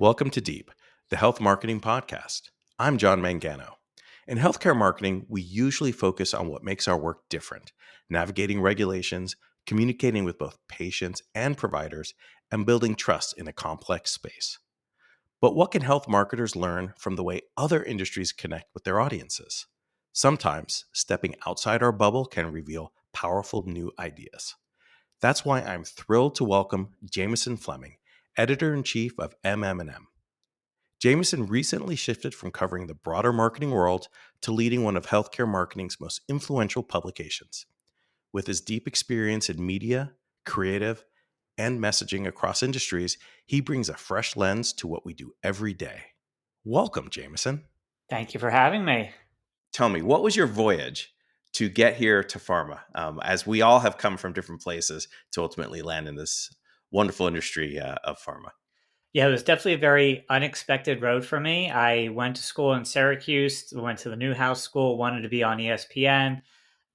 Welcome to Deep, the health marketing podcast. I'm John Mangano. In healthcare marketing, we usually focus on what makes our work different, navigating regulations, communicating with both patients and providers, and building trust in a complex space. But what can health marketers learn from the way other industries connect with their audiences? Sometimes stepping outside our bubble can reveal powerful new ideas. That's why I'm thrilled to welcome Jameson Fleming, editor-in-chief of MM+M. Jameson recently shifted from covering the broader marketing world to leading one of healthcare marketing's most influential publications. With his deep experience in media, creative, and messaging across industries, he brings a fresh lens to what we do every day. Welcome, Jameson. Thank you for having me. Tell me, what was your voyage to get here to Pharma? As we all have come from different places to ultimately land in this wonderful industry of pharma. Yeah, it was definitely a very unexpected road for me. I went to school in Syracuse, went to the Newhouse School, wanted to be on ESPN.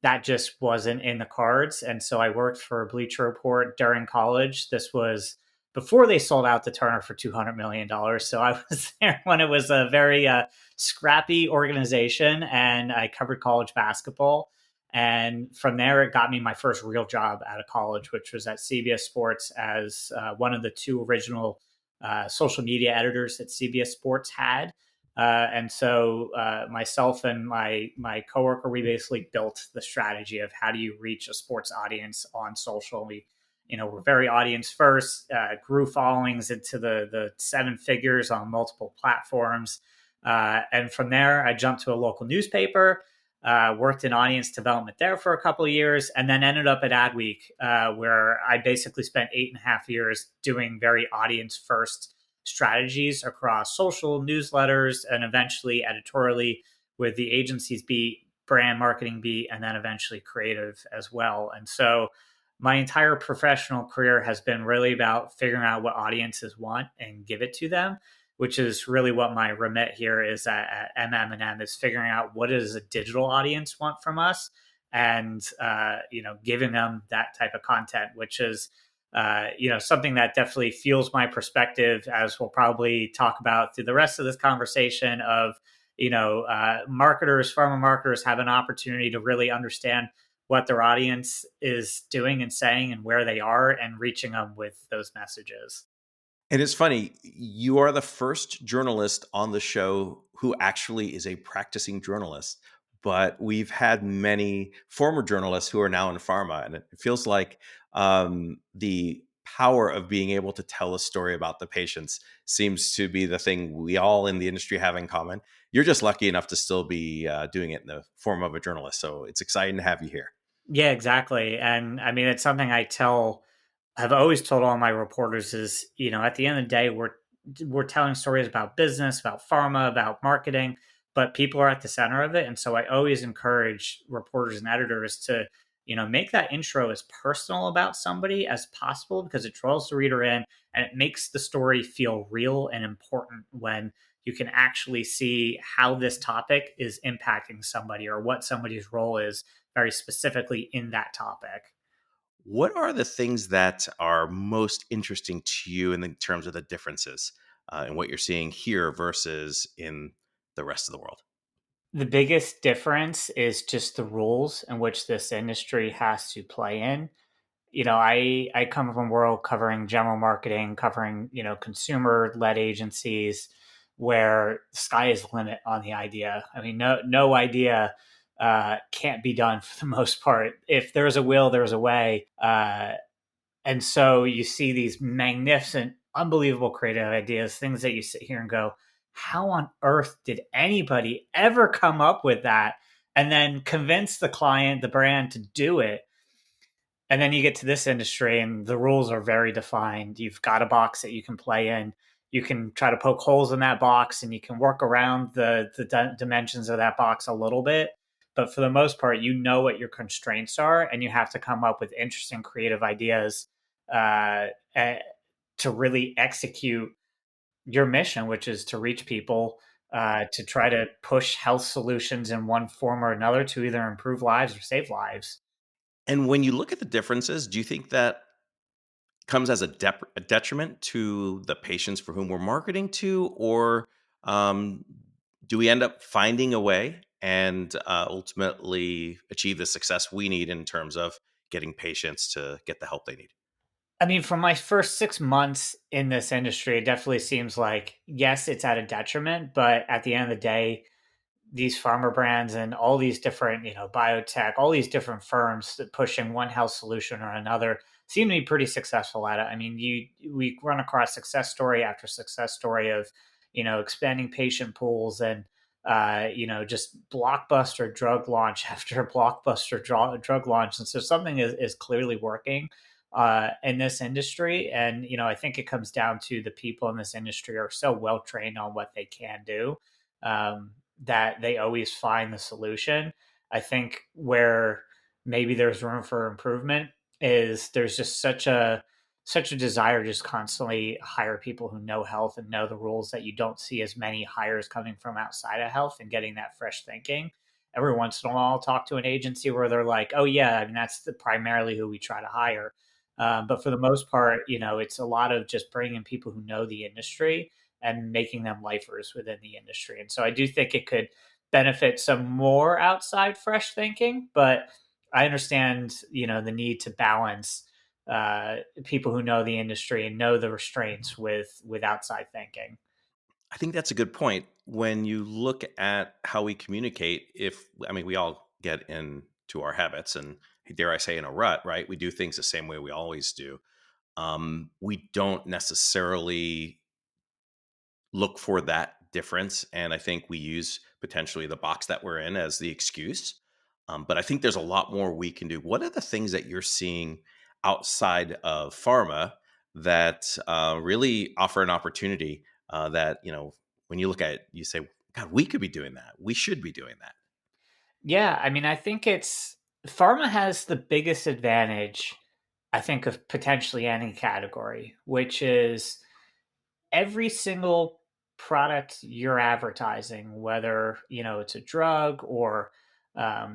That just wasn't in the cards. And so I worked for Bleacher Report during college. This was before they sold out to Turner for $200 million. So I was there when it was a very scrappy organization, and I covered college basketball. And from there, it got me my first real job out of college, which was at CBS Sports as one of the two original social media editors that CBS Sports had. And so myself and my coworker, we basically built the strategy of how do you reach a sports audience on social. We're very audience first, grew followings into the seven figures on multiple platforms. And from there, I jumped to a local newspaper, worked in audience development there for a couple of years, and then ended up at Adweek, where I basically spent 8.5 years doing very audience first strategies across social newsletters and eventually editorially with the agency's beat, brand marketing beat, and then eventually creative as well. And so my entire professional career has been really about figuring out what audiences want and give it to them, which is really what my remit here is at MM+M, is figuring out what does a digital audience want from us, and giving them that type of content, which is something that definitely fuels my perspective, as we'll probably talk about through the rest of this conversation of, pharma marketers have an opportunity to really understand what their audience is doing and saying and where they are and reaching them with those messages. And it's funny, you are the first journalist on the show who actually is a practicing journalist. But we've had many former journalists who are now in pharma, and it feels like the power of being able to tell a story about the patients seems to be the thing we all in the industry have in common. You're just lucky enough to still be doing it in the form of a journalist. So it's exciting to have you here. Yeah, exactly. And I mean, it's something I've always told all my reporters is, at the end of the day, we're telling stories about business, about pharma, about marketing, but people are at the center of it. And so I always encourage reporters and editors to, make that intro as personal about somebody as possible, because it draws the reader in and it makes the story feel real and important when you can actually see how this topic is impacting somebody or what somebody's role is very specifically in that topic. What are the things that are most interesting to you in terms of the differences in what you're seeing here versus in the rest of the world? The biggest difference is just the rules in which this industry has to play in. I come from a world covering general marketing, covering, consumer led agencies where the sky is the limit on the idea. I mean, no idea can't be done for the most part. If there's a will, there's a way. And so you see these magnificent, unbelievable creative ideas, things that you sit here and go, how on earth did anybody ever come up with that? And then convince the client, the brand to do it. And then you get to this industry and the rules are very defined. You've got a box that you can play in. You can try to poke holes in that box and you can work around the dimensions of that box a little bit. But for the most part, you know what your constraints are, and you have to come up with interesting, creative ideas uh, eh, to really execute your mission, which is to reach people, to try to push health solutions in one form or another to either improve lives or save lives. And when you look at the differences, do you think that comes as a detriment to the patients for whom we're marketing to, or um, do we end up finding a way and ultimately achieve the success we need in terms of getting patients to get the help they need? I mean, from my first 6 months in this industry, it definitely seems like, yes, it's at a detriment, but at the end of the day, these pharma brands and all these different, biotech, all these different firms that pushing one health solution or another seem to be pretty successful at it. I mean, we run across success story after success story of, expanding patient pools and, just blockbuster drug launch after blockbuster drug launch. And so something is clearly working in this industry. And, I think it comes down to the people in this industry are so well trained on what they can do. Um, that they always find the solution. I think where maybe there's room for improvement is there's just such a desire to just constantly hire people who know health and know the rules that you don't see as many hires coming from outside of health and getting that fresh thinking. Every once in a while, I'll talk to an agency where they're like, "Oh yeah, I mean that's primarily who we try to hire." But for the most part, it's a lot of just bringing in people who know the industry and making them lifers within the industry. And so I do think it could benefit some more outside fresh thinking, but I understand, the need to balance people who know the industry and know the restraints with outside thinking. I think that's a good point. When you look at how we communicate, I mean, we all get into our habits and, dare I say, in a rut, right? We do things the same way we always do. We don't necessarily look for that difference. And I think we use potentially the box that we're in as the excuse. But I think there's a lot more we can do. What are the things that you're seeing outside of pharma that really offer an opportunity that, when you look at it, you say, God, we could be doing that. We should be doing that. Yeah, I mean, I think it's pharma has the biggest advantage, I think, of potentially any category, which is every single product you're advertising, whether it's a drug or a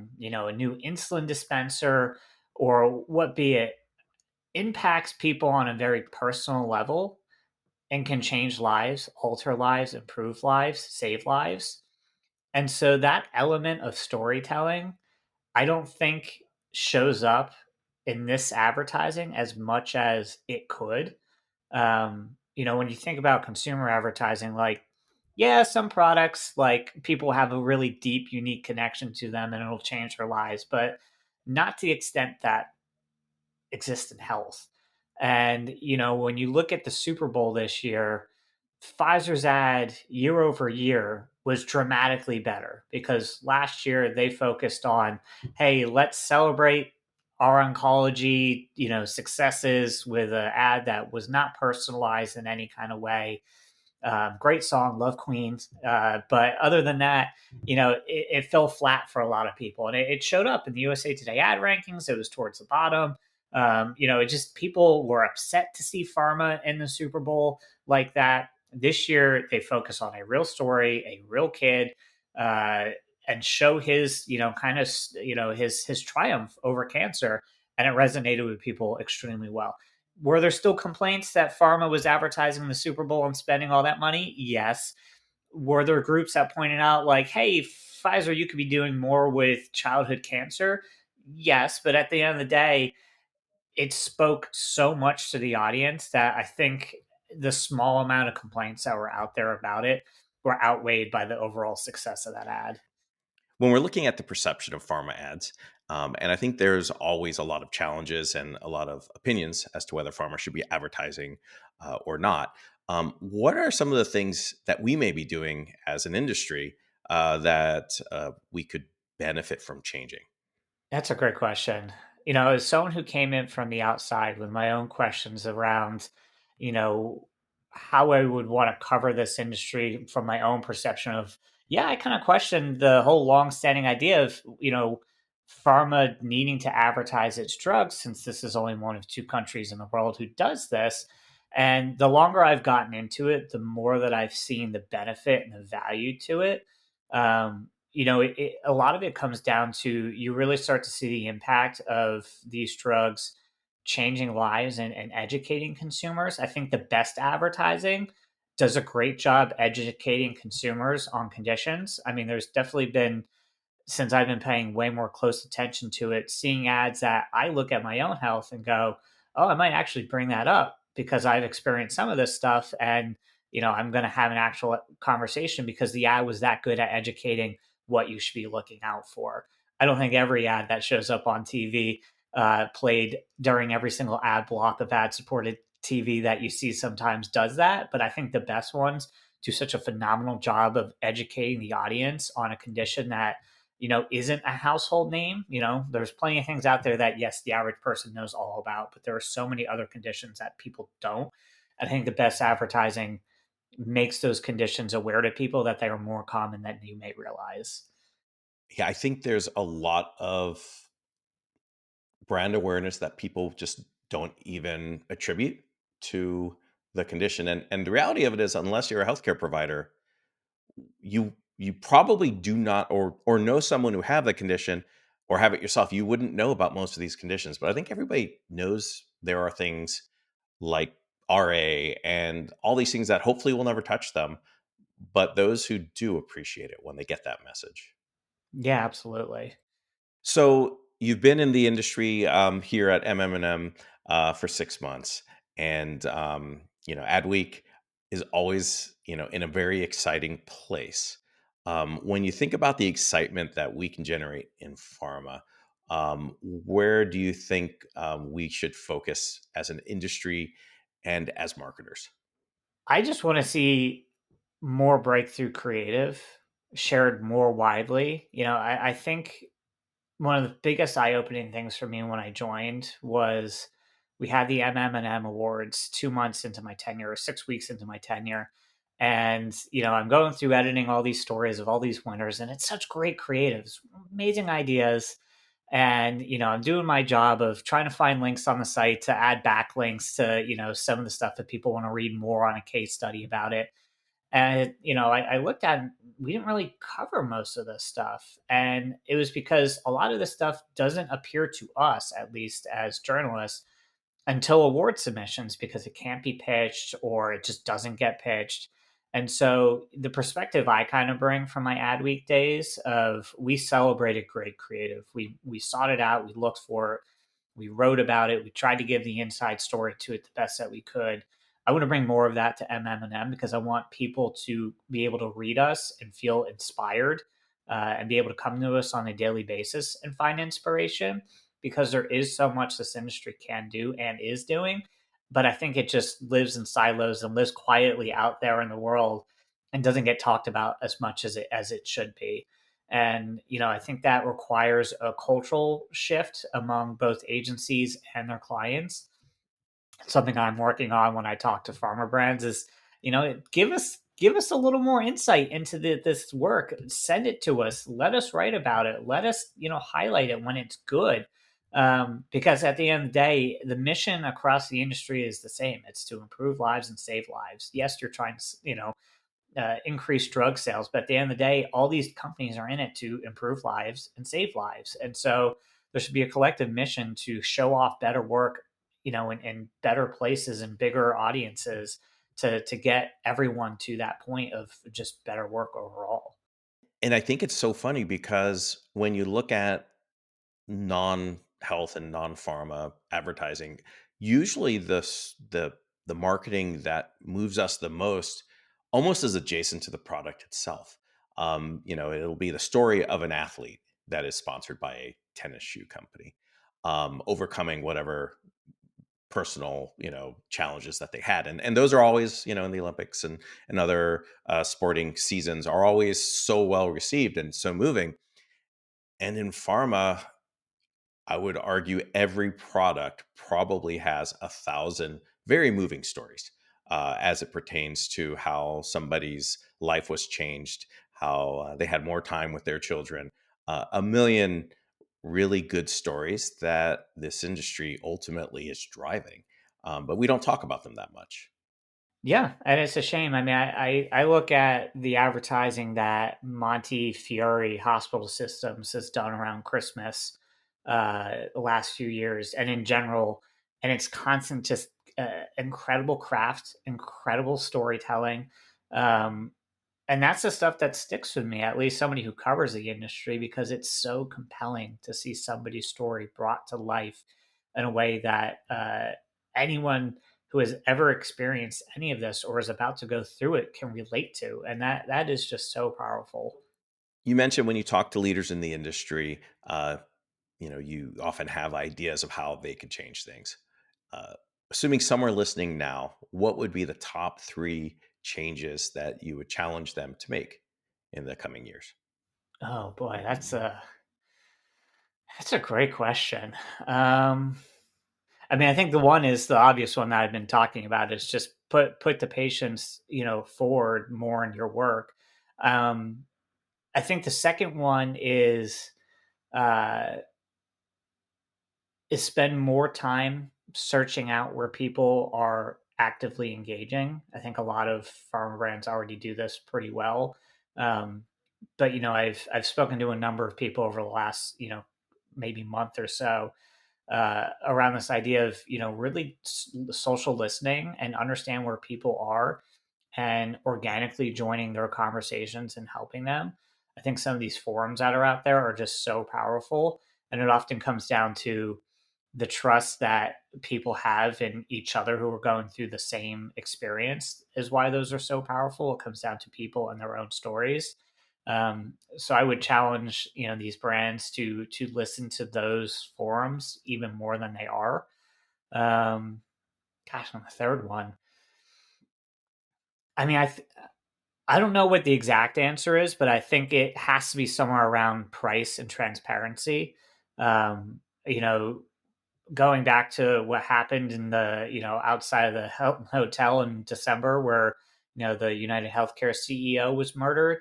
new insulin dispenser or what be it, impacts people on a very personal level and can change lives, alter lives, improve lives, save lives. And so that element of storytelling, I don't think shows up in this advertising as much as it could. When you think about consumer advertising, like, yeah, some products, like, people have a really deep, unique connection to them and it'll change their lives, but not to the extent that exists in health. And, when you look at the Super Bowl this year, Pfizer's ad year over year was dramatically better because last year they focused on, hey, let's celebrate our oncology, successes with an ad that was not personalized in any kind of way. Great song, love Queens. But other than that, it fell flat for a lot of people. And it showed up in the USA Today ad rankings. It was towards the bottom. It just people were upset to see Pharma in the Super Bowl like that. This year, they focus on a real story, a real kid, uh, and show his, kind of, his triumph over cancer. And it resonated with people extremely well. Were there still complaints that Pharma was advertising the Super Bowl and spending all that money? Yes. Were there groups that pointed out, like, hey, Pfizer, you could be doing more with childhood cancer? Yes. But at the end of the day, it spoke so much to the audience that I think the small amount of complaints that were out there about it were outweighed by the overall success of that ad. When we're looking at the perception of pharma ads, and I think there's always a lot of challenges and a lot of opinions as to whether pharma should be advertising or not. What are some of the things that we may be doing as an industry that we could benefit from changing? That's a great question. As someone who came in from the outside with my own questions around, you know, how I would want to cover this industry from my own perception of, yeah, I kind of questioned the whole long-standing idea of, pharma needing to advertise its drugs since this is only one of two countries in the world who does this. And the longer I've gotten into it, the more that I've seen the benefit and the value to it. A lot of it comes down to you really start to see the impact of these drugs changing lives and educating consumers. I think the best advertising does a great job educating consumers on conditions. I mean, there's definitely been, since I've been paying way more close attention to it, seeing ads that I look at my own health and go, oh, I might actually bring that up because I've experienced some of this stuff. And, I'm going to have an actual conversation because the ad was that good at educating what you should be looking out for. I don't think every ad that shows up on TV, played during every single ad block of ad supported TV that you see sometimes does that. But I think the best ones do such a phenomenal job of educating the audience on a condition that isn't a household name. There's plenty of things out there that, yes, the average person knows all about, but there are so many other conditions that people don't. I think the best advertising makes those conditions aware to people that they are more common than you may realize. Yeah, I think there's a lot of brand awareness that people just don't even attribute to the condition. And the reality of it is, unless you're a healthcare provider, you probably do not, or know someone who have the condition or have it yourself. You wouldn't know about most of these conditions, but I think everybody knows there are things like RA and all these things that hopefully will never touch them. But those who do appreciate it when they get that message. Yeah, absolutely. So you've been in the industry here at MM+M for 6 months, and Adweek is always in a very exciting place. When you think about the excitement that we can generate in pharma, where do you think we should focus as an industry and as marketers? I just want to see more breakthrough creative shared more widely. I think one of the biggest eye-opening things for me when I joined was we had the MM+M awards 2 months into my tenure or 6 weeks into my tenure. And, I'm going through editing all these stories of all these winners, and it's such great creatives, amazing ideas. And, I'm doing my job of trying to find links on the site to add backlinks to, some of the stuff that people want to read more on a case study about it. And, I looked at, we didn't really cover most of this stuff. And it was because a lot of this stuff doesn't appear to us, at least as journalists, until award submissions because it can't be pitched or it just doesn't get pitched. And so the perspective I kind of bring from my ad week days of we celebrated great creative. We sought it out, we looked for it, we wrote about it, we tried to give the inside story to it the best that we could. I want to bring more of that to MM+M because I want people to be able to read us and feel inspired, and be able to come to us on a daily basis and find inspiration because there is so much this industry can do and is doing. But I think it just lives in silos and lives quietly out there in the world and doesn't get talked about as much as it should be. And I think that requires a cultural shift among both agencies and their clients. Something I'm working on when I talk to pharma brands is, give us a little more insight into this work. Send it to us. Let us write about it. Let us, highlight it when it's good. Because at the end of the day, the mission across the industry is the same. It's to improve lives and save lives. Yes, you're trying to, increase drug sales. But at the end of the day, all these companies are in it to improve lives and save lives. And so there should be a collective mission to show off better work, in better places and bigger audiences to get everyone to that point of just better work overall. And I think it's so funny because when you look at non-health and non-pharma advertising, usually the marketing that moves us the most almost is adjacent to the product itself. It'll be the story of an athlete that is sponsored by a tennis shoe company, overcoming whatever personal challenges that they had, and those are always in the Olympics and other sporting seasons are always so well received and so moving. And in pharma, I would argue every product probably has 1,000 very moving stories as it pertains to how somebody's life was changed, how they had more time with their children, a million really good stories that this industry ultimately is driving. But we don't talk about them that much. Yeah, and it's a shame. I mean, I look at the advertising that Montefiore Hospital Systems has done around Christmas, the last few years, and in general, and it's constant, just incredible craft, incredible storytelling. Um, and that's the stuff that sticks with me, at least somebody who covers the industry, because it's so compelling to see somebody's story brought to life in a way that anyone who has ever experienced any of this or is about to go through it can relate to. And that is just so powerful. You mentioned when you talk to leaders in the industry, you often have ideas of how they could change things. Uh, Assuming some are listening now, what would be the top three changes that you would challenge them to make in the coming years? Oh boy, that's a great question. Um, I mean, I think the one is the obvious one that I've been talking about is just put the patients, forward more in your work. Um, I think the second one uh, is spend more time searching out where people are actively engaging. I think a lot of pharma brands already do this pretty well. Um, but I've spoken to a number of people over the last maybe month or so around this idea of really social listening and understand where people are and organically joining their conversations and helping them. I think some of these forums that are out there are just so powerful, and it often comes down to the trust that people have in each other who are going through the same experience is why those are so powerful. It comes down to people and their own stories. So I would challenge these brands to listen to those forums even more than they are. Um, Gosh, on the third one, I mean, I don't know what the exact answer is, but I think it has to be somewhere around price and transparency. Um, you know, Going back to what happened in the outside of the hotel in December, where the United Healthcare CEO was murdered.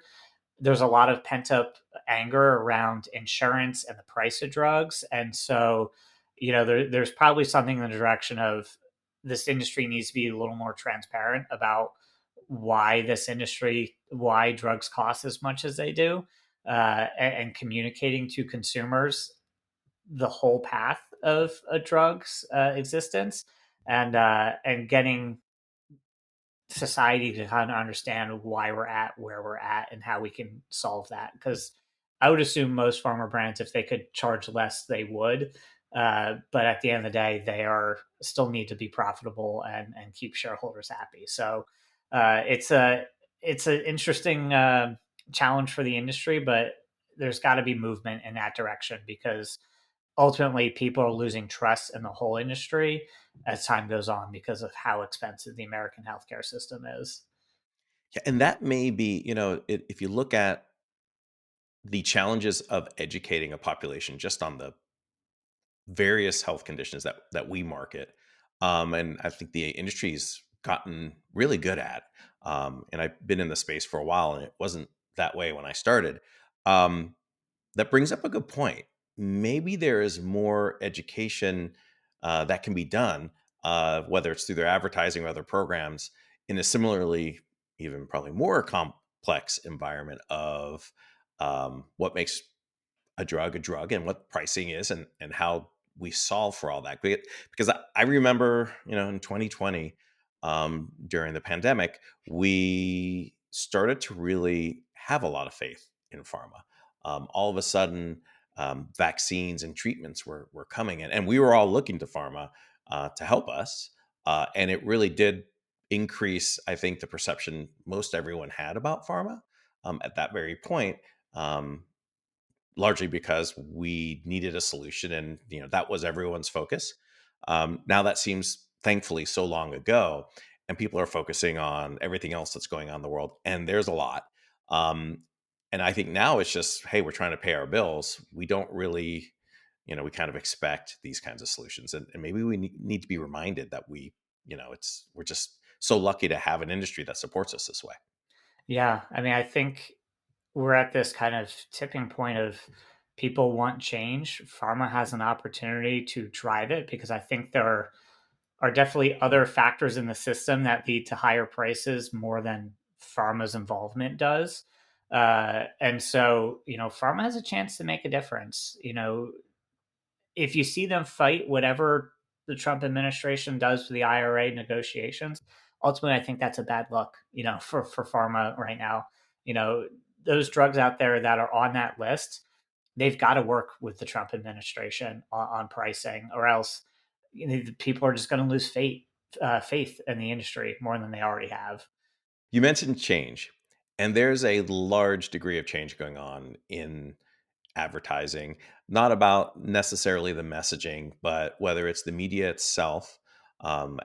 There's a lot of pent up anger around insurance and the price of drugs, and so there's probably something in the direction of this industry needs to be a little more transparent about why drugs cost as much as they do, and communicating to consumers the whole path of a drug's existence, and getting society to kind of understand why we're at where we're at and how we can solve that. Because I would assume most pharma brands, if they could charge less, they would. But at the end of the day, they are still need to be profitable and keep shareholders happy. So it's an interesting challenge for the industry, but there's got to be movement in that direction, because ultimately people are losing trust in the whole industry as time goes on because of how expensive the American healthcare system is. Yeah, and that may be, if you look at the challenges of educating a population just on the various health conditions that we market, and I think the industry's gotten really good at. And I've been in the space for a while, and it wasn't that way when I started. Um, that brings up a good point. Maybe there is more education that can be done, whether it's through their advertising or other programs, in a similarly, even probably more complex environment of what makes a drug and what pricing is, and how we solve for all that. Because I remember, in 2020, during the pandemic, we started to really have a lot of faith in pharma. All of a sudden, vaccines and treatments were coming, and we were all looking to pharma to help us. And it really did increase, I think, the perception most everyone had about pharma at that very point. Um, Largely because we needed a solution, and that was everyone's focus. Now that seems, thankfully, so long ago, and people are focusing on everything else that's going on in the world, and there's a lot. um, and I think now it's just, hey, we're trying to pay our bills. We don't really, we kind of expect these kinds of solutions, and maybe we need to be reminded that we're just so lucky to have an industry that supports us this way. Yeah, I mean, I think we're at this kind of tipping point of people want change. Pharma has an opportunity to drive it, because I think there are definitely other factors in the system that lead to higher prices more than pharma's involvement does. And so, pharma has a chance to make a difference. If you see them fight whatever the Trump administration does with the IRA negotiations, ultimately, I think that's a bad look, for pharma right now. You know, those drugs out there that are on that list, they've got to work with the Trump administration on pricing, or else people are just going to lose faith in the industry more than they already have. You mentioned change, and there's a large degree of change going on in advertising, not about necessarily the messaging, but whether it's the media itself,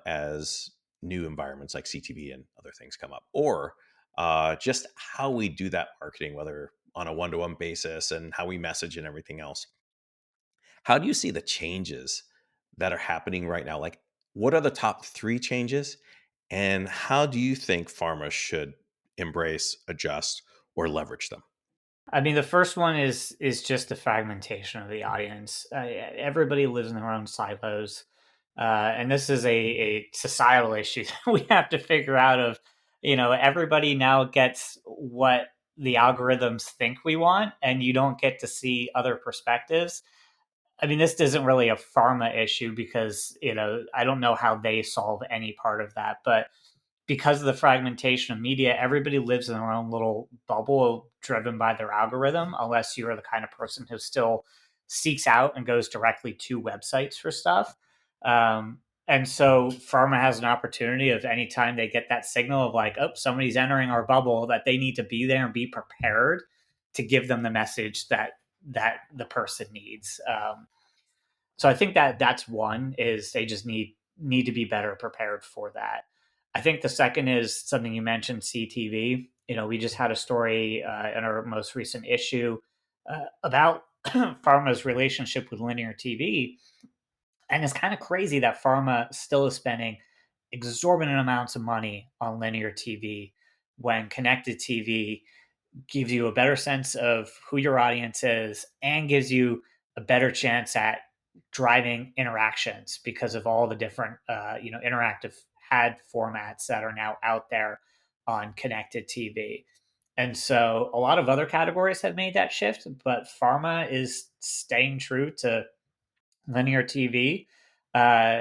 as new environments like CTV and other things come up, or just how we do that marketing, whether on a one-to-one basis and how we message and everything else. How do you see the changes that are happening right now? Like, what are the top three changes? And how do you think pharma should embrace, adjust, or leverage them? I mean, the first one is just the fragmentation of the audience. Everybody lives in their own silos, and this is a societal issue that we have to figure out. Of everybody now gets what the algorithms think we want, and you don't get to see other perspectives. I mean, this isn't really a pharma issue because I don't know how they solve any part of that, but because of the fragmentation of media, everybody lives in their own little bubble driven by their algorithm, unless you're the kind of person who still seeks out and goes directly to websites for stuff. And so pharma has an opportunity of anytime they get that signal of like, oh, somebody's entering our bubble, that they need to be there and be prepared to give them the message that the person needs. So I think that that's one, is they just need to be better prepared for that. I think the second is something you mentioned, CTV. We just had a story in our most recent issue about pharma's relationship with linear TV, and it's kind of crazy that pharma still is spending exorbitant amounts of money on linear TV when connected TV gives you a better sense of who your audience is and gives you a better chance at driving interactions because of all the different interactive ad formats that are now out there on connected TV. And so a lot of other categories have made that shift, but pharma is staying true to linear TV,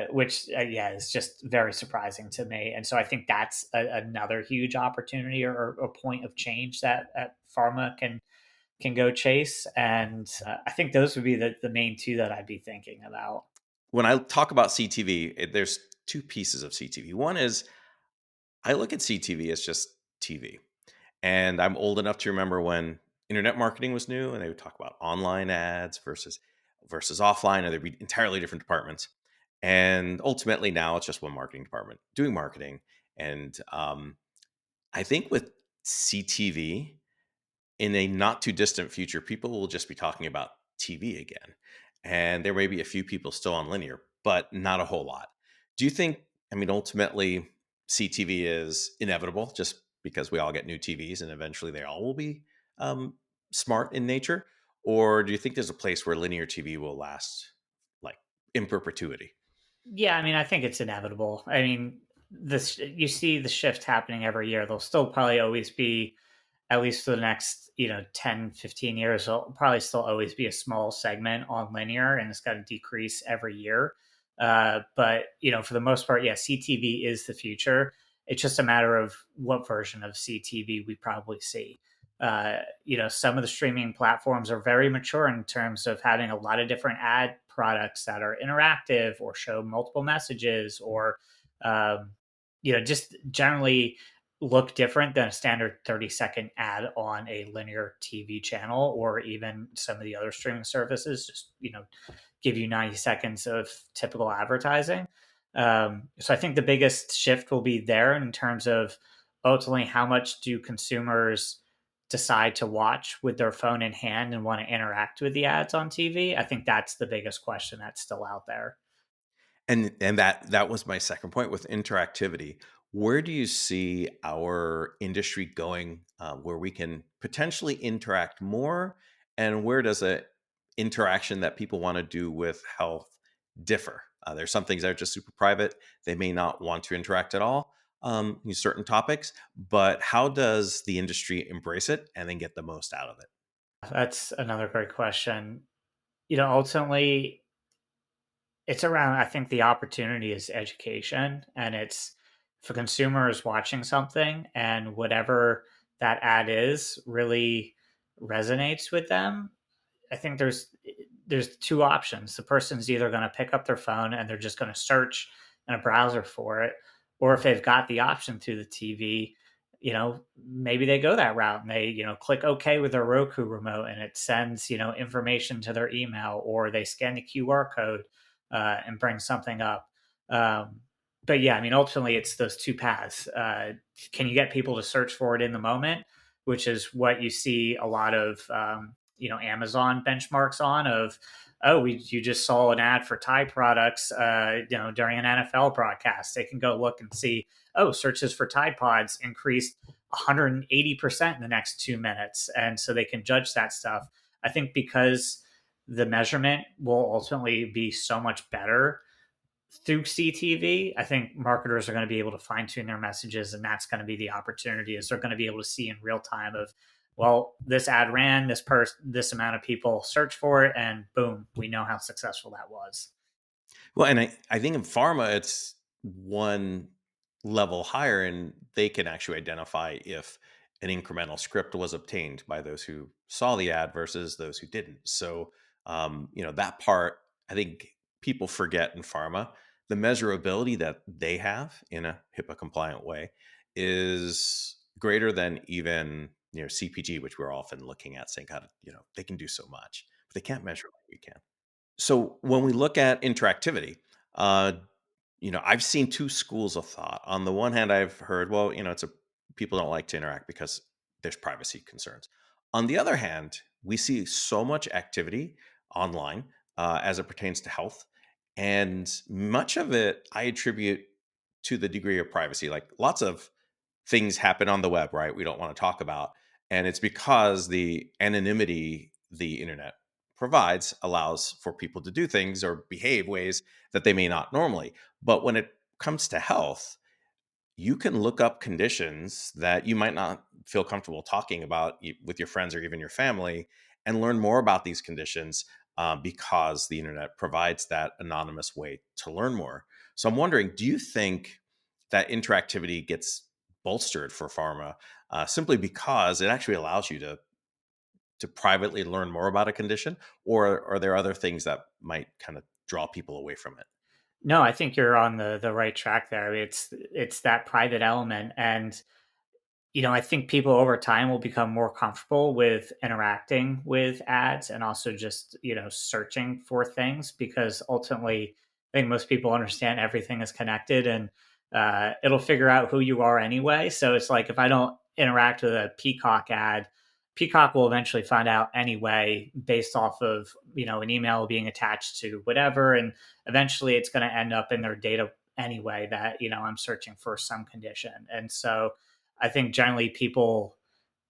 which yeah, is just very surprising to me. And so I think that's another huge opportunity, or a point of change that pharma can go chase. And I think those would be the main two that I'd be thinking about. When I talk about CTV, there's two pieces of CTV. One is I look at CTV as just TV. And I'm old enough to remember when internet marketing was new and they would talk about online ads versus offline, and there'd be entirely different departments. And ultimately now it's just one marketing department doing marketing. And I think with CTV, in a not too distant future, people will just be talking about TV again. And there may be a few people still on linear, but not a whole lot. Do you think, I mean, ultimately, CTV is inevitable just because we all get new TVs and eventually they all will be smart in nature? Or do you think there's a place where linear TV will last like in perpetuity? Yeah, I mean, I think it's inevitable. I mean, this you see the shift happening every year. There'll still probably always be, at least for the next 10, 15 years, there'll probably still always be a small segment on linear, and it's got to decrease every year. But for the most part, yeah, CTV is the future. It's just a matter of what version of CTV we probably see. Some of the streaming platforms are very mature in terms of having a lot of different ad products that are interactive or show multiple messages, or just generally look different than a standard 30-second ad on a linear TV channel, or even some of the other streaming services just give you 90 seconds of typical advertising. So I think the biggest shift will be there in terms of ultimately how much do consumers decide to watch with their phone in hand and want to interact with the ads on TV. I think that's the biggest question that's still out there. And that was my second point with interactivity. Where do you see our industry going, where we can potentially interact more, and where does a interaction that people want to do with health differ? There's some things that are just super private; they may not want to interact at all in certain topics. But how does the industry embrace it and then get the most out of it? That's another great question. Ultimately, It's around, I think the opportunity is education, and it's if a consumer is watching something and whatever that ad is really resonates with them. I think there's two options. The person's either going to pick up their phone and they're just going to search in a browser for it, or if they've got the option through the TV, maybe they go that route and they, click OK with their Roku remote and it sends, information to their email, or they scan the QR code and bring something up. Um, but yeah, I mean, ultimately, it's those two paths. Can you get people to search for it in the moment, which is what you see a lot of, Amazon benchmarks on of, oh, you just saw an ad for Tide products, during an NFL broadcast. They can go look and see, oh, searches for Tide Pods increased 180% in the next 2 minutes. And so they can judge that stuff. I think because the measurement will ultimately be so much better through CTV, I think marketers are going to be able to fine tune their messages, and that's going to be the opportunity. Is they're going to be able to see in real time of, well, this ad ran, this amount of people search for it, and boom, we know how successful that was. Well, and I think in pharma, it's one level higher, and they can actually identify if an incremental script was obtained by those who saw the ad versus those who didn't. So, that part, I think people forget in pharma, the measurability that they have in a HIPAA compliant way is greater than even CPG, which we're often looking at saying, God, they can do so much, but they can't measure like we can. So when we look at interactivity, uh, I've seen two schools of thought. On the one hand, I've heard, well, it's a people don't like to interact because there's privacy concerns. On the other hand, we see so much activity online as it pertains to health, and much of it I attribute to the degree of privacy. Like lots of things happen on the web, right? We don't want to talk about. And it's because the anonymity the internet provides allows for people to do things or behave ways that they may not normally. But when it comes to health, you can look up conditions that you might not feel comfortable talking about with your friends or even your family and learn more about these conditions because the internet provides that anonymous way to learn more. So I'm wondering, do you think that interactivity gets bolstered for pharma simply because it actually allows you to privately learn more about a condition, or are there other things that might kind of draw people away from it? No, I think you're on the right track there. I mean, it's that private element, and I think people over time will become more comfortable with interacting with ads and also just, searching for things because ultimately, I think most people understand everything is connected and it'll figure out who you are anyway. So it's like if I don't interact with a Peacock ad, Peacock will eventually find out anyway based off of, an email being attached to whatever. And eventually it's going to end up in their data anyway that, I'm searching for some condition. And so, I think generally people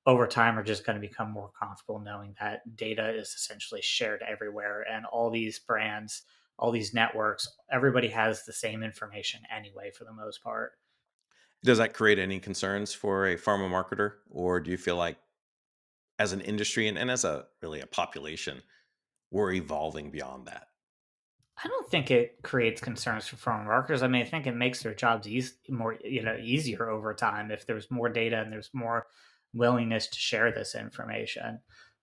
over time are just going to become more comfortable knowing that data is essentially shared everywhere and all these brands, all these networks, everybody has the same information anyway for the most part. Does that create any concerns for a pharma marketer, or do you feel like as an industry and as a really a population, we're evolving beyond that? I don't think it creates concerns for foreign workers. I mean, I think it makes their jobs more, easier over time if there's more data and there's more willingness to share this information.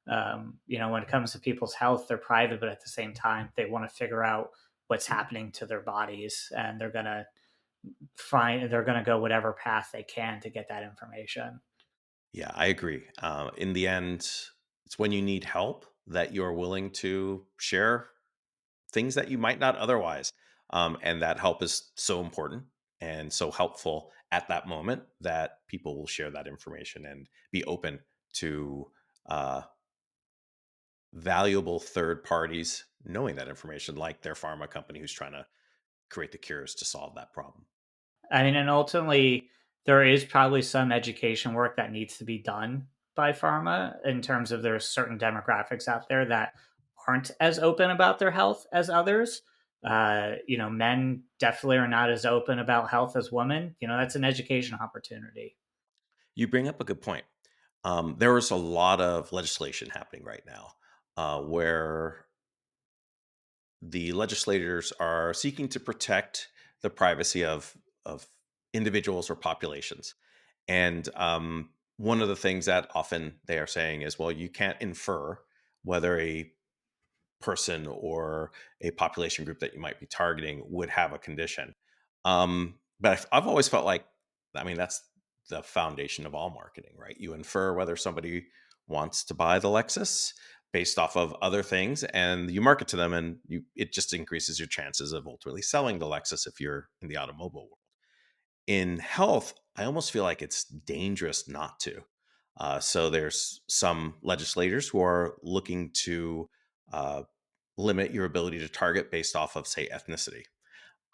When it comes to people's health, they're private, but at the same time, they want to figure out what's happening to their bodies, and they're gonna go whatever path they can to get that information. Yeah, I agree. In the end, it's when you need help that you're willing to share things that you might not otherwise. And that help is so important and so helpful at that moment that people will share that information and be open to uh, valuable third parties knowing that information, like their pharma company who's trying to create the cures to solve that problem. I mean, and ultimately, there is probably some education work that needs to be done by pharma in terms of there's certain demographics out there that aren't as open about their health as others. Men definitely are not as open about health as women. That's an education opportunity. You bring up a good point. There is a lot of legislation happening right now where the legislators are seeking to protect the privacy of individuals or populations. And one of the things that often they are saying is, well, you can't infer whether a person or a population group that you might be targeting would have a condition. But I've always felt like, I mean, that's the foundation of all marketing, right? You infer whether somebody wants to buy the Lexus based off of other things, and you market to them, and it just increases your chances of ultimately selling the Lexus if you're in the automobile world. In health, I almost feel like it's dangerous not to. So there's some legislators who are looking to uh, limit your ability to target based off of, say, ethnicity.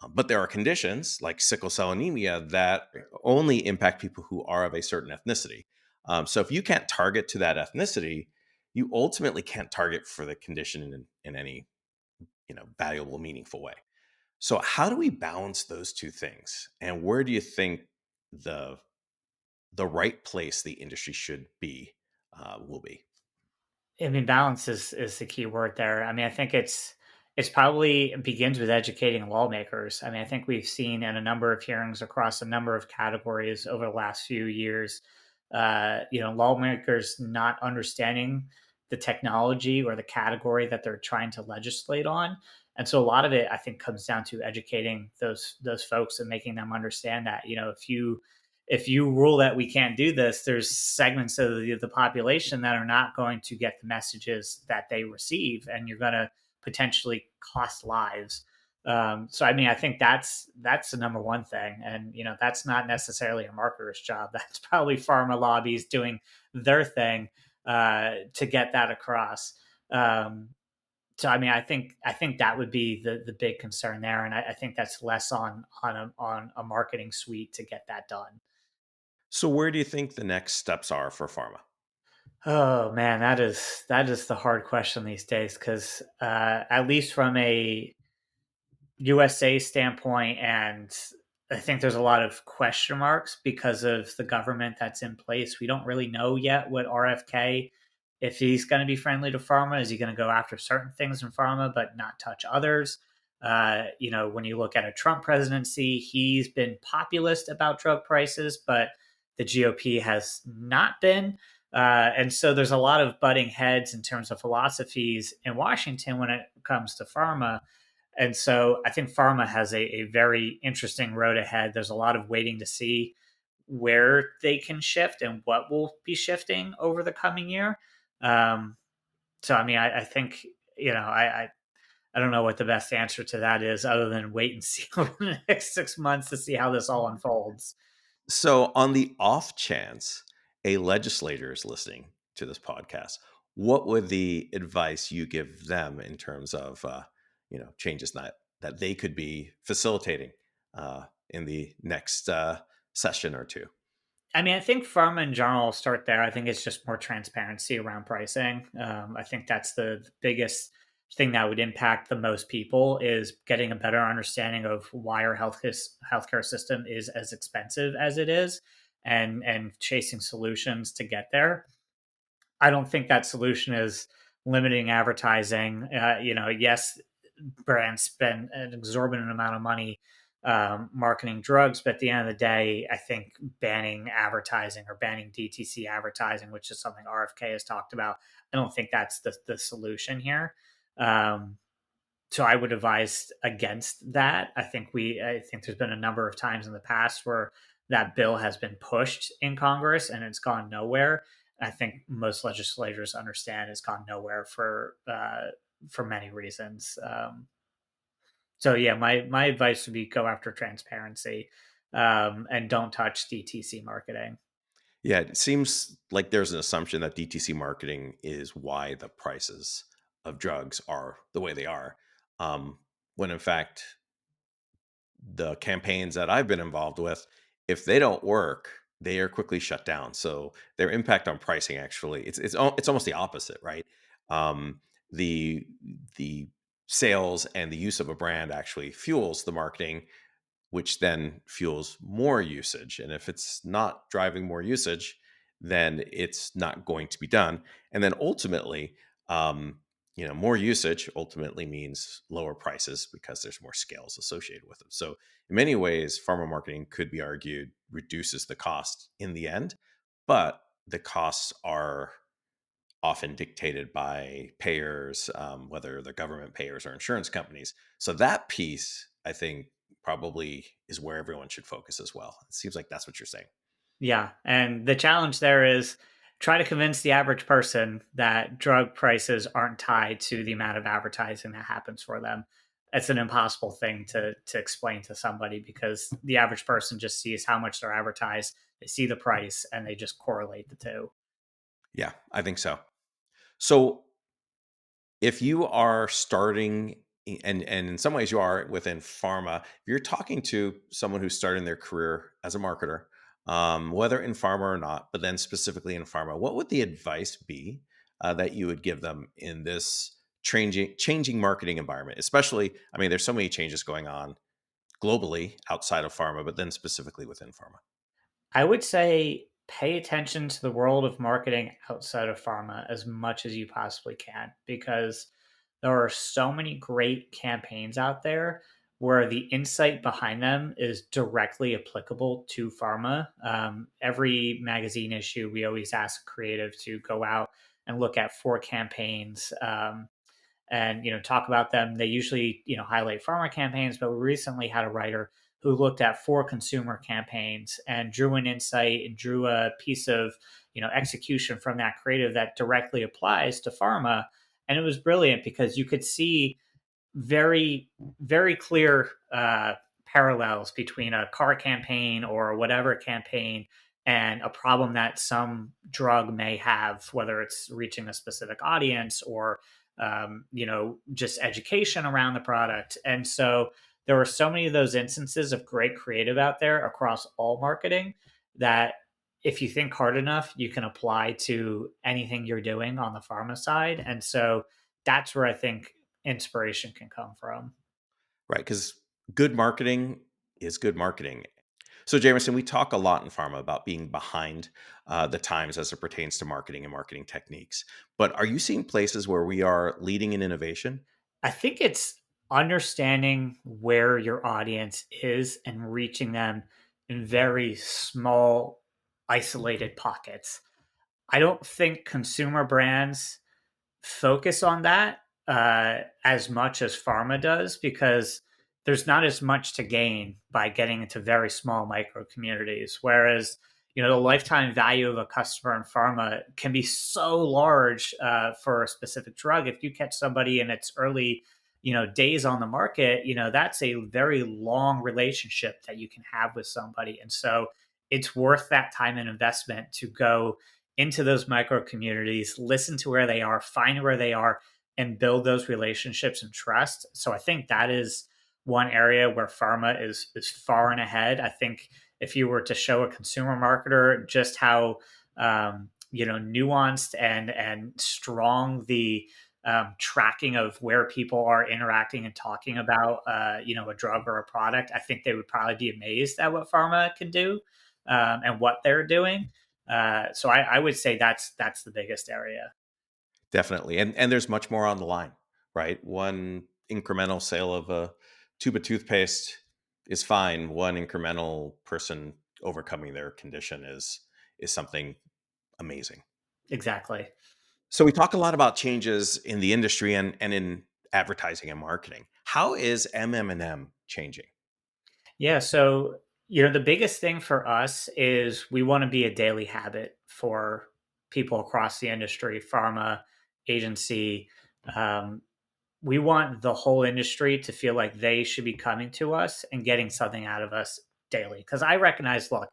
But there are conditions like sickle cell anemia that only impact people who are of a certain ethnicity. So if you can't target to that ethnicity, you ultimately can't target for the condition in any valuable, meaningful way. So how do we balance those two things? And where do you think the the right place the industry should be will be? I mean, balance is the key word there. I mean, I think it's probably begins with educating lawmakers. I mean, I think we've seen in a number of hearings across a number of categories over the last few years, lawmakers not understanding the technology or the category that they're trying to legislate on. And so a lot of it, I think, comes down to educating those folks and making them understand that, if you rule that we can't do this, there's segments of the population that are not going to get the messages that they receive, and you're going to potentially cost lives. So, I mean, I think that's the number one thing, and that's not necessarily a marketer's job. That's probably pharma lobbies doing their thing to get that across. Um, so, I mean, I think that would be the big concern there, and I think that's less on a marketing suite to get that done. So where do you think the next steps are for pharma? Oh man, that is the hard question these days because at least from a USA standpoint, and I think there's a lot of question marks because of the government that's in place. We don't really know yet what RFK, if he's going to be friendly to pharma. Is he going to go after certain things in pharma but not touch others? When you look at a Trump presidency, he's been populist about drug prices, but the GOP has not been. And so there's a lot of butting heads in terms of philosophies in Washington when it comes to pharma. And so I think pharma has a very interesting road ahead. There's a lot of waiting to see where they can shift and what will be shifting over the coming year. Um, so, I mean, I think, I don't know what the best answer to that is other than wait and see over the next 6 months to see how this all unfolds. So, on the off chance a legislator is listening to this podcast, what would the advice you give them in terms of changes that they could be facilitating in the next session or two? I mean, I think pharma in general will start there. I think it's just more transparency around pricing. I think that's the biggest thing that would impact the most people is getting a better understanding of why our healthcare system is as expensive as it is, and chasing solutions to get there. I don't think that solution is limiting advertising. Yes, brands spend an exorbitant amount of money marketing drugs, but at the end of the day, I think banning advertising or banning DTC advertising, which is something RFK has talked about, I don't think that's the solution here. Um, so I would advise against that. I think there's been a number of times in the past where that bill has been pushed in Congress and it's gone nowhere. I think most legislators understand it's gone nowhere for many reasons. So yeah, my advice would be go after transparency, and don't touch DTC marketing. Yeah, it seems like there's an assumption that DTC marketing is why the prices of drugs are the way they are, when in fact the campaigns that I've been involved with, if they don't work, they are quickly shut down. So their impact on pricing actually, it's almost the opposite, right? Um, the the sales and the use of a brand actually fuels the marketing, which then fuels more usage. And if it's not driving more usage, then it's not going to be done. And then ultimately, um, more usage ultimately means lower prices because there's more scales associated with them. So in many ways, pharma marketing could be argued reduces the cost in the end, but the costs are often dictated by payers, whether they're government payers or insurance companies. So that piece, I think, probably is where everyone should focus as well. It seems like that's what you're saying. Yeah. And the challenge there is try to convince the average person that drug prices aren't tied to the amount of advertising that happens for them. It's an impossible thing to explain to somebody because the average person just sees how much they're advertised, they see the price, and they just correlate the two. Yeah, I think so. So if you are starting, and in some ways you are within pharma, if you're talking to someone who's starting their career as a marketer, whether in pharma or not, but then specifically in pharma, what would the advice be that you would give them in this changing marketing environment? Especially, I mean, there's so many changes going on globally outside of pharma, but then specifically within pharma. I would say pay attention to the world of marketing outside of pharma as much as you possibly can because there are so many great campaigns out there where the insight behind them is directly applicable to pharma. Every magazine issue, we always ask creative to go out and look at 4 campaigns. And talk about them. They usually highlight pharma campaigns, but we recently had a writer who looked at 4 consumer campaigns and drew an insight and drew a piece of execution from that creative that directly applies to pharma. And it was brilliant because you could see very very clear parallels between a car campaign or whatever campaign and a problem that some drug may have, whether it's reaching a specific audience or just education around the product. And so there were so many of those instances of great creative out there across all marketing that if you think hard enough, you can apply to anything you're doing on the pharma side. And so that's where I think inspiration can come from. Right? Because good marketing is good marketing. So, Jameson, we talk a lot in pharma about being behind the times as it pertains to marketing and marketing techniques. But are you seeing places where we are leading in innovation? I think it's understanding where your audience is and reaching them in very small, isolated pockets. I don't think consumer brands focus on that as much as pharma does because there's not as much to gain by getting into very small micro communities. Whereas, the lifetime value of a customer in pharma can be so large for a specific drug. If you catch somebody in its early, days on the market, that's a very long relationship that you can have with somebody. And so it's worth that time and investment to go into those micro communities, listen to where they are, find where they are, and build those relationships and trust. So I think that is one area where pharma is far and ahead. I think if you were to show a consumer marketer just how nuanced and strong the tracking of where people are interacting and talking about a drug or a product, I think they would probably be amazed at what pharma can do and what they're doing. So I would say that's the biggest area. Definitely. And there's much more on the line, right? One incremental sale of a tube of toothpaste is fine. One incremental person overcoming their condition is something amazing. Exactly. So we talk a lot about changes in the industry and in advertising and marketing. How is MM&M changing? Yeah. So the biggest thing for us is we want to be a daily habit for people across the industry, pharma, agency. Um, we want the whole industry to feel like they should be coming to us and getting something out of us daily. Because I recognize, look,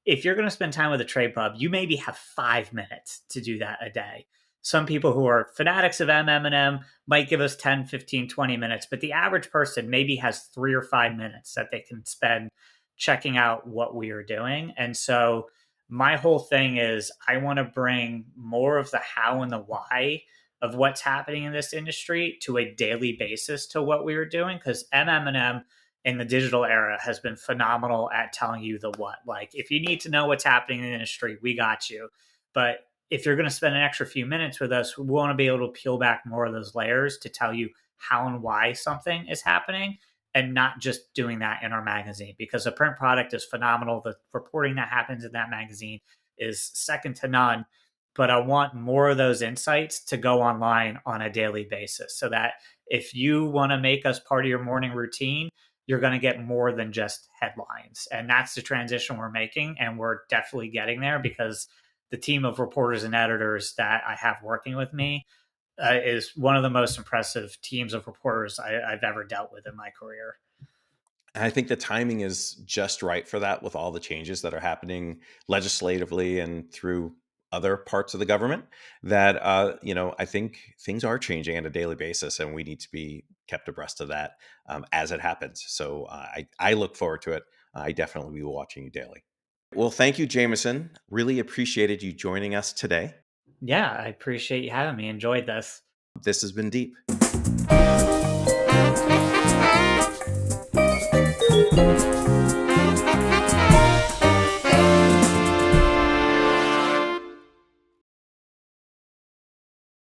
if you're going to spend time with a trade pub, you maybe have 5 minutes to do that a day. Some people who are fanatics of MM&M might give us 10, 15, 20 minutes, but the average person maybe has 3 or 5 minutes that they can spend checking out what we are doing. And so my whole thing is I want to bring more of the how and the why of what's happening in this industry to a daily basis to what we are doing because MM&M in the digital era has been phenomenal at telling you the what. Like if you need to know what's happening in the industry, we got you. But if you're going to spend an extra few minutes with us, we want to be able to peel back more of those layers to tell you how and why something is happening, and not just doing that in our magazine, because a print product is phenomenal. The reporting that happens in that magazine is second to none. But I want more of those insights to go online on a daily basis, so that if you want to make us part of your morning routine, you're going to get more than just headlines. And that's the transition we're making. And we're definitely getting there, because the team of reporters and editors that I have working with me is one of the most impressive teams of reporters I've ever dealt with in my career. And I think the timing is just right for that, with all the changes that are happening legislatively and through other parts of the government. That I think things are changing on a daily basis, and we need to be kept abreast of that as it happens. So I look forward to it. I definitely will be watching you daily. Well, thank you, Jameson. Really appreciated you joining us today. Yeah, I appreciate you having me. Enjoyed this. This has been Deep.